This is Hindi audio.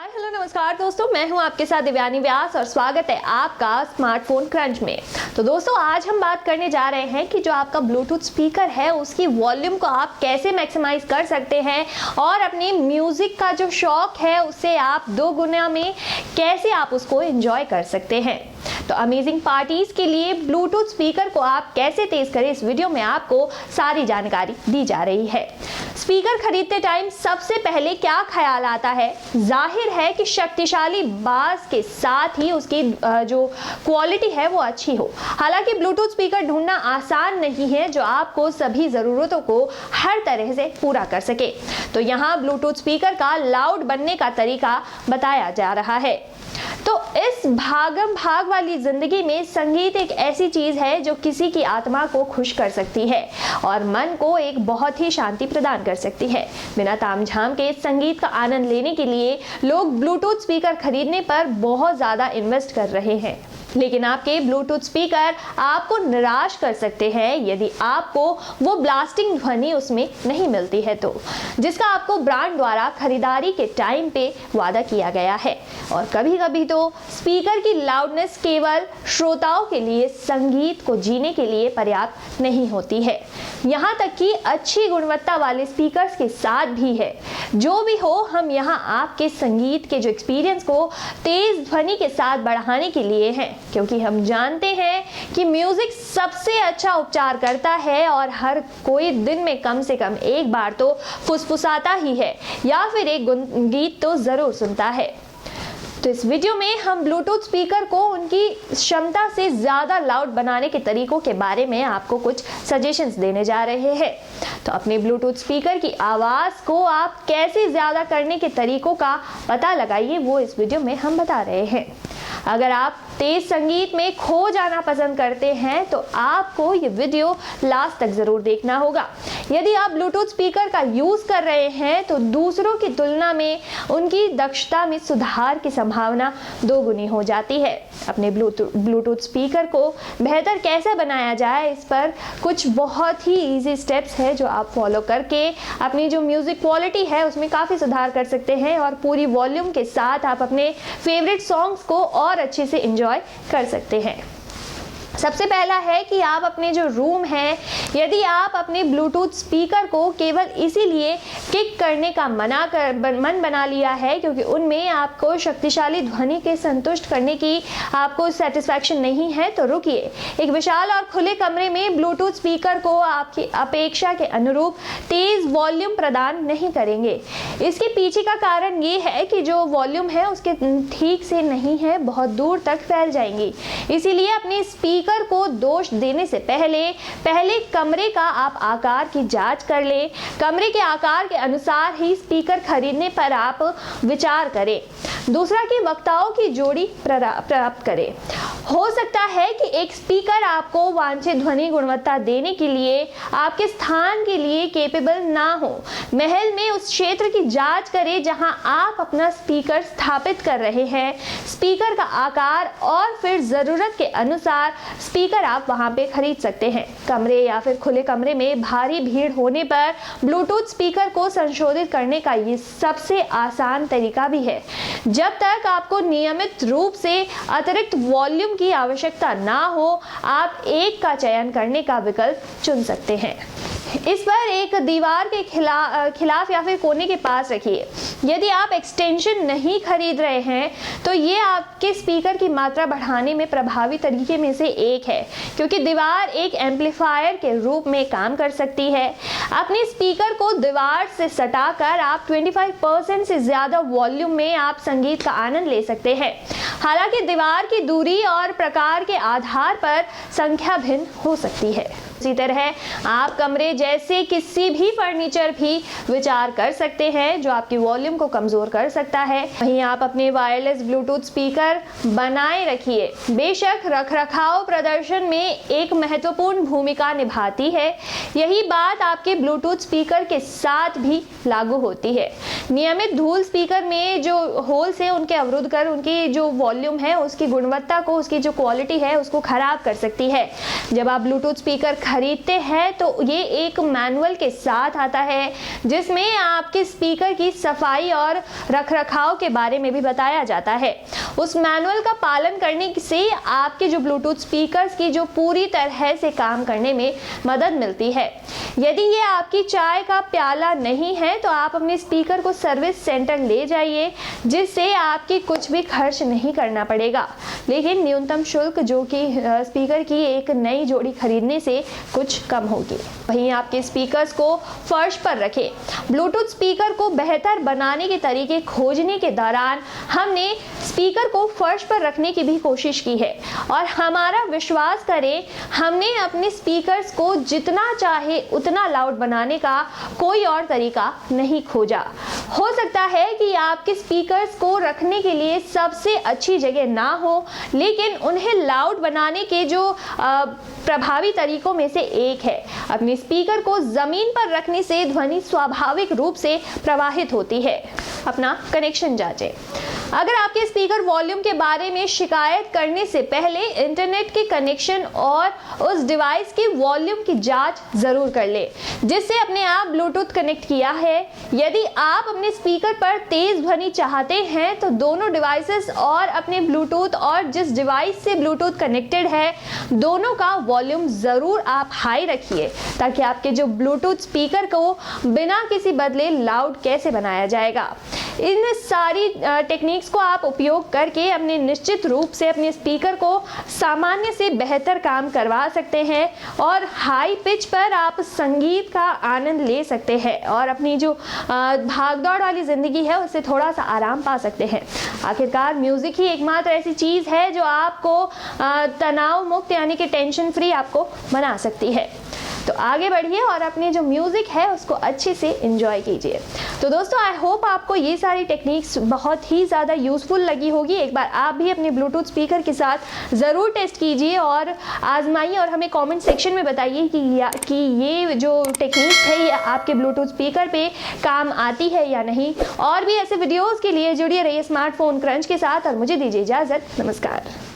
हाय हेलो नमस्कार दोस्तों, मैं हूं आपके साथ दिव्यानी व्यास और स्वागत है आपका स्मार्टफोन क्रंच में। तो दोस्तों आज हम बात करने जा रहे हैं कि जो आपका ब्लूटूथ स्पीकर है उसकी वॉल्यूम को आप कैसे मैक्सिमाइज कर सकते हैं और अपनी म्यूजिक का जो शौक है उसे आप 2 गुना में कैसे आप उसको एंजॉय कर सकते हैं। तो अमेजिंग पार्टीज के लिए ब्लूटूथ स्पीकर को आप कैसे तेज करें, इस वीडियो में आपको सारी जानकारी दी जा रही है। स्पीकर खरीदते टाइम सबसे पहले क्या ख्याल आता है? जाहिर है कि शक्तिशाली बास के साथ ही उसकी जो क्वालिटी है वो अच्छी हो। हालांकि ब्लूटूथ स्पीकर ढूंढना आसान नहीं है जो आपको सभी ज़रूरतों को हर तरह से पूरा कर सके। तो यहाँ ब्लूटूथ स्पीकर का लाउड बनने का तरीका बताया जा रहा है। तो इस भागम भाग वाली जिंदगी में संगीत एक ऐसी चीज है जो किसी की आत्मा को खुश कर सकती है और मन को एक बहुत ही शांति प्रदान कर सकती है। बिना तामझाम के इस संगीत का आनंद लेने के लिए लोग ब्लूटूथ स्पीकर खरीदने पर बहुत ज्यादा इन्वेस्ट कर रहे हैं, लेकिन आपके ब्लूटूथ स्पीकर आपको निराश कर सकते हैं यदि आपको वो ब्लास्टिंग ध्वनि उसमें नहीं मिलती है तो, जिसका आपको ब्रांड द्वारा खरीदारी के टाइम पे वादा किया गया है। और कभी कभी तो स्पीकर की लाउडनेस केवल श्रोताओं के लिए संगीत को जीने के लिए पर्याप्त नहीं होती है, यहाँ तक कि अच्छी गुणवत्ता वाले स्पीकर्स के साथ भी है। जो भी हो, हम यहाँ आपके संगीत के जो एक्सपीरियंस को तेज ध्वनि के साथ बढ़ाने के लिए हैं, क्योंकि हम जानते हैं कि म्यूजिक सबसे अच्छा उपचार करता है और हर कोई दिन में कम से कम एक बार तो फुसफुसाता ही है या फिर एक गीत तो जरूर सुनता है। तो इस वीडियो में हम ब्लूटूथ स्पीकर को उनकी क्षमता से ज़्यादा लाउड बनाने के तरीकों के बारे में आपको कुछ सजेशंस देने जा रहे हैं। तो अपने ब्लूटूथ स्पीकर की आवाज़ को आप कैसे ज़्यादा करने के तरीकों का पता लगाइए, वो इस वीडियो में हम बता रहे हैं। अगर आप तेज संगीत में खो जाना पसंद करते हैं तो आपको ये वीडियो लास्ट तक ज़रूर देखना होगा। यदि आप ब्लूटूथ स्पीकर का यूज़ कर रहे हैं तो दूसरों की तुलना में उनकी दक्षता में सुधार की संभावना 2 गुनी हो जाती है। अपने ब्लूटूथ स्पीकर को बेहतर कैसे बनाया जाए, इस पर कुछ बहुत ही इजी स्टेप्स है जो आप फॉलो करके अपनी जो म्यूज़िक क्वालिटी है उसमें काफ़ी सुधार कर सकते हैं और पूरी वॉल्यूम के साथ आप अपने फेवरेट सॉन्ग्स को और अच्छे से एंजॉय कर सकते हैं। सबसे पहला है कि आप अपने जो रूम है, यदि आप अपने ब्लूटूथ स्पीकर को केवल इसीलिए किक करने का मन बना लिया है क्योंकि उनमें आपको शक्तिशाली ध्वनि के संतुष्ट करने की आपको सेटिस्फैक्शन नहीं है, तो रुकिए। एक विशाल और खुले कमरे में ब्लूटूथ स्पीकर को आपकी अपेक्षा के अनुरूप तेज वॉल्यूम प्रदान नहीं करेंगे। इसके पीछे का कारण ये है कि जो वॉल्यूम है उसके ठीक से नहीं है, बहुत दूर तक फैल जाएंगी। इसीलिए अपने स्पीकर को दोष देने से पहले कमरे का आप आकार की जांच कर लें। कमरे के आकार के अनुसार ही स्पीकर खरीदने पर आप विचार करें। दूसरा कि वक्ताओं की जोड़ी प्राप्त करें। हो सकता है कि एक स्पीकर आपको वांछित ध्वनि गुणवत्ता देने के लिए आपके स्थान के लिए केपेबल ना हो। महल में उस क्षेत्र की जांच करें जहां आप अपना स्पीकर स्थापित कर रहे हैं। स्पीकर का आकार और फिर ज़रूरत के अनुसार स्पीकर आप वहां पे खरीद सकते हैं। कमरे या फिर खुले कमरे में भारी भीड़ होने पर ब्लूटूथ स्पीकर को संशोधित करने का ये सबसे आसान तरीका भी है। जब तक आपको नियमित रूप से अतिरिक्त वॉल्यूम की आवश्यकता ना हो, आप एक का चयन करने का विकल्प चुन सकते हैं। इस पर एक दीवार के खिलाफ या फिर कोने के पास रखिए। यदि आप एक्सटेंशन नहीं खरीद रहे हैं तो ये आपके स्पीकर की मात्रा बढ़ाने में प्रभावी तरीके में से एक है, क्योंकि दीवार एक एम्पलीफायर के रूप में काम कर सकती है। अपने स्पीकर को दीवार से सटाकर आप 25% से ज़्यादा वॉल्यूम में आप संगीत का आनंद ले सकते हैं। हालांकि दीवार की दूरी और प्रकार के आधार पर संख्या भिन्न हो सकती है। इसी तरह आप कमरे जैसे किसी भी फर्नीचर भी विचार कर सकते हैं जो आपकी वॉल्यूम को कमज़ोर कर सकता है। वहीं आप अपने वायरलेस ब्लूटूथ स्पीकर बनाए रखिए। बेशक रखरखाव प्रदर्शन में एक महत्वपूर्ण भूमिका निभाती है, यही बात आपके ब्लूटूथ स्पीकर के साथ भी लागू होती है। नियमित धूल स्पीकर में जो होल से उनके अवरुद्ध कर उनकी जो वॉल्यूम है उसकी गुणवत्ता को, उसकी जो क्वालिटी है उसको खराब कर सकती है। जब आप ब्लूटूथ स्पीकर खरीदते हैं तो ये एक मैनुअल के साथ आता है, जिसमें आपके स्पीकर की सफाई और रखरखाव के बारे में भी बताया जाता है। उस मैनुअल का पालन करने से आपके जो ब्लूटूथ स्पीकर्स की जो पूरी तरह से काम करने में मदद मिलती है। यदि ये आपकी चाय का प्याला नहीं है तो आप अपने स्पीकर को सर्विस सेंटर ले जाइए, जिससे आपकी कुछ भी खर्च नहीं करना पड़ेगा, लेकिन न्यूनतम शुल्क जो कि स्पीकर की एक नई जोड़ी खरीदने से कुछ कम होगी। वहीं आपके स्पीकर्स को फर्श पर रखें। ब्लूटूथ स्पीकर को बेहतर बनाने के तरीके खोजने के दौरान हमने स्पीकर को फर्श पर रखने की भी कोशिश की है, और हमारा विश्वास करें, हमने अपने स्पीकर्स को जितना चाहे उतना लाउड बनाने का कोई और तरीका नहीं खोजा। हो सकता है कि आपके स्पीकर्स को रखने के लिए सबसे अच्छी जगह ना हो, लेकिन उन्हें लाउड बनाने के जो प्रभावी तरीकों में से एक है। अपने स्पीकर को जमीन पर रखने से ध्वनि स्वाभाविक रूप से प्रवाहित होती है। अपना कनेक्शन जांचें। अगर आपके स्पीकर वॉल्यूम के बारे में शिकायत करने से पहले इंटरनेट के कनेक्शन और उस डिवाइस के वॉल्यूम की जांच जरूर कर ले जिससे अपने आप ब्लूटूथ कनेक्ट किया है। यदि आप अपने स्पीकर पर तेज ध्वनि चाहते हैं तो दोनों डिवाइसेस और अपने ब्लूटूथ और जिस डिवाइस से ब्लूटूथ कनेक्टेड है दोनों का वॉल्यूम जरूर आप हाई रखिए, ताकि आपके जो ब्लूटूथ स्पीकर को बिना किसी बदले लाउड कैसे बनाया जाएगा। इन सारी टेक्निक्स को आप उपयोग करके अपने निश्चित रूप से अपने स्पीकर को सामान्य से बेहतर काम करवा सकते हैं और हाई पिच पर आप संगीत का आनंद ले सकते हैं और अपनी जो भागदौड़ वाली ज़िंदगी है उससे थोड़ा सा आराम पा सकते हैं। आखिरकार म्यूज़िक ही एकमात्र ऐसी चीज़ है जो आपको तनाव मुक्त यानी कि टेंशन फ्री आपको बना सकती है। तो आगे बढ़िए और अपने जो म्यूज़िक है उसको अच्छे से एंजॉय कीजिए। तो दोस्तों, आई होप आपको ये सारी टेक्निक्स बहुत ही ज़्यादा यूज़फुल लगी होगी। एक बार आप भी अपने ब्लूटूथ स्पीकर के साथ ज़रूर टेस्ट कीजिए और आजमाइए और हमें कमेंट सेक्शन में बताइए कि ये जो टेक्निक्स है ये आपके ब्लूटूथ स्पीकर पे काम आती है या नहीं। और भी ऐसे वीडियोज़ के लिए जुड़े रहिए स्मार्टफोन क्रंच के साथ और मुझे दीजिए इजाज़त। नमस्कार।